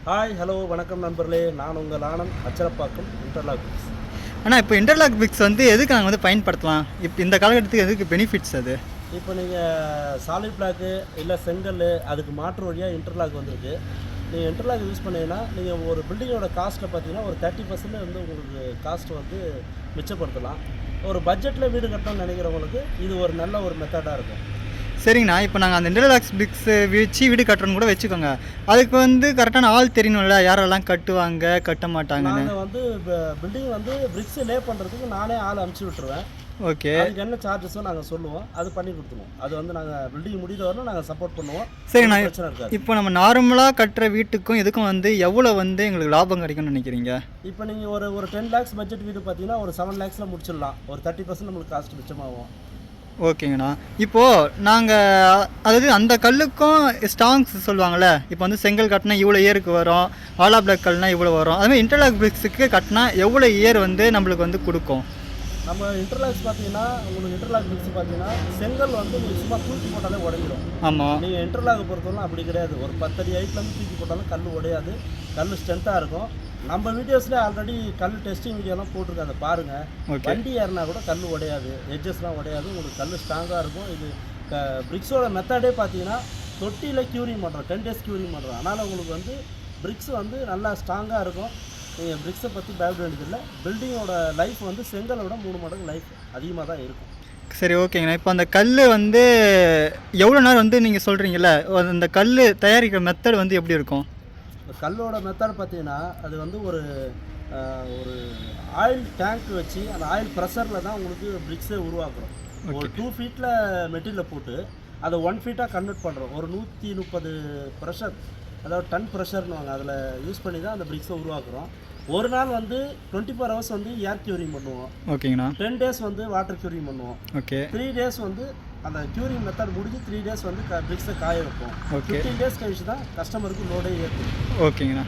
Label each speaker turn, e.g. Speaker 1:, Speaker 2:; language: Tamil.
Speaker 1: ஹாய் ஹலோ வணக்கம் நண்பர்களே, நான் உங்கள் ஆனந்த், அச்சரப்பாக்கம் இன்டர்லாக் பிக்ஸ்.
Speaker 2: ஆனால் இப்போ இன்டர்லாக் பிக்ஸ் வந்து எதுக்கு நாங்கள் வந்து பயன்படுத்தலாம்? இப்போ இந்த காலகட்டத்துக்கு எதுக்கு பெனிஃபிட்ஸ் அது?
Speaker 1: இப்போ நீங்கள் சாலிட் பிளாக்கு இல்லை செங்கல் அதுக்கு மாற்று வழியாக இன்டர்லாக் வந்திருக்கு. நீங்கள் இன்டர்லாக் யூஸ் பண்ணீங்கன்னா நீங்கள் ஒரு பில்டிங்கோட காஸ்ட்டை பார்த்தீங்கன்னா ஒரு 30% வந்து உங்களுக்கு காஸ்ட் வந்து மிச்சப்படுத்தலாம். ஒரு பட்ஜெட்டில் வீடு கட்டணும்னு நினைக்கிறவங்களுக்கு இது ஒரு நல்ல ஒரு மெத்தடாக இருக்கும்.
Speaker 2: சரிங்கண்ணா, இப்போ நாங்கள் அந்த இன்டர்லாக்ஸ் பிக்ஸ் வச்சு வீடு கட்டுறோன்னு கூட வச்சுக்கோங்க. அதுக்கு வந்து கரெக்டான ஆள் தெரியணும்ல, யாரெல்லாம் கட்டுவாங்க கட்ட மாட்டாங்கன்னு.
Speaker 1: நாங்கள் வந்து பில்டிங் வந்து பிரிக்ஸ் லே பண்ணுறதுக்கு நானே ஆள் அனுப்பிச்சி விட்டுருவேன்.
Speaker 2: ஓகே,
Speaker 1: அதுக்கு என்ன சார்ஜஸோ நாங்கள் சொல்லுவோம், அது பண்ணி கொடுத்துருவோம். அது வந்து நாங்கள் பில்டிங் முடிகிற வரலும் நாங்கள் சப்போர்ட் பண்ணுவோம்.
Speaker 2: சரிண்ணா.
Speaker 1: பிரச்சனை இருக்காது.
Speaker 2: இப்போ நம்ம நார்மலாக கட்டுற வீட்டுக்கும் இதுக்கும் வந்து எவ்வளோ வந்து எங்களுக்கு லாபம் கிடைக்கும்னு நினைக்கிறீங்க?
Speaker 1: இப்போ நீங்கள் ஒரு 10 lakhs பட்ஜெட் வீடு பார்த்தீங்கன்னா ஒரு 7 lakhsல முடிச்சிடலாம். ஒரு 30% நம்மளுக்கு காஸ்ட் மிச்சமாகும்.
Speaker 2: ஓகேங்கண்ணா. இப்போது நாங்கள் அதாவது அந்த கல்லுக்கும் ஸ்டாங்ஸ் சொல்லுவாங்கள்ல, இப்போ வந்து செங்கல் கட்டினா இவ்வளோ இயருக்கு வரும், ஆலா பிளாக் கல்னா இவ்வளோ வரும். அதுமாதிரி இன்டர்லாக் பிக்ஸுக்கு கட்டினா எவ்வளோ இயர் வந்து நம்மளுக்கு வந்து கொடுக்கும்?
Speaker 1: நம்ம இன்டர்லாக்ஸ் பார்த்தீங்கன்னா உங்களுக்கு இன்டர்லாக் பிக்ஸ் பார்த்தீங்கன்னா செங்கல் வந்து நீங்கள் சும்மா தூக்கி போட்டாலே உடைஞ்சிடும்.
Speaker 2: ஆமாம்.
Speaker 1: நீங்கள் இன்டர்லாக் பொறுத்தவரை அப்படி கிடையாது. ஒரு 10 அடி ஹைட்லேருந்து தூக்கி போட்டாலும் கல் உடையாது, கல் ஸ்ட்ரென்த்தாக இருக்கும். நம்ம வீடியோஸ்லேயே ஆல்ரெடி கல் டெஸ்டிங் வீடியோலாம் போட்டிருக்காங்க, பாருங்கள். வண்டி ஏறினா கூட கல் உடையாது, எட்ஜஸ்லாம் உடையாது, உங்களுக்கு கல் ஸ்ட்ராங்காக இருக்கும். இது பிரிக்ஸோட மெத்தடே பார்த்தீங்கன்னா தொட்டியில் க்யூரிங் பண்ணுறோம், 10 days க்யூரிங் பண்ணுறோம். அதனால் உங்களுக்கு வந்து பிரிக்ஸ் வந்து நல்லா ஸ்ட்ராங்காக இருக்கும். நீங்கள் பிரிக்ஸை பற்றி பயப்பட வேண்டியதில்லை. பில்டிங்கோட லைஃப் வந்து செங்கலோட 3 மடங்கு லைஃப் அதிகமாக தான் இருக்கும்.
Speaker 2: சரி, ஓகேங்கண்ணா. இப்போ அந்த கல் வந்து எவ்வளோ நேரம் வந்து நீங்கள் சொல்கிறீங்கள, அந்த கல் தயாரிக்கிற மெத்தட் வந்து எப்படி இருக்கும்?
Speaker 1: கல்லோட மெத்தட் பார்த்தீங்கன்னா அது வந்து ஒரு ஆயில் டேங்க் வச்சு அந்த ஆயில் ப்ரெஷரில் தான் உங்களுக்கு பிரிக்ஸே உருவாக்குறோம். ஒரு 2 feet மெட்டீரியலை போட்டு அதை 1 feet கன்வெர்ட் பண்ணுறோம். ஒரு 130 ப்ரெஷர், அதாவது டன் ப்ரெஷர்னுவாங்க, அதில் யூஸ் பண்ணி தான் அந்த பிரிக்ஸை உருவாக்குறோம். ஒரு நாள் வந்து 24 hours வந்து ஏர் க்யூரிங் பண்ணுவோம்.
Speaker 2: ஓகேங்கண்ணா.
Speaker 1: 10 days வந்து வாட்டர் க்யூரிங் பண்ணுவோம்.
Speaker 2: ஓகே.
Speaker 1: 3 days வந்து அந்த க்யூரிங் மெத்தட் முடிஞ்சு 3 days வந்து பிரிக்ஸை காய வைப்போம். 15 days கழிச்சு தான் கஸ்டமருக்கு லோடே ஏற்படும்.
Speaker 2: ஓகேங்கண்ணா.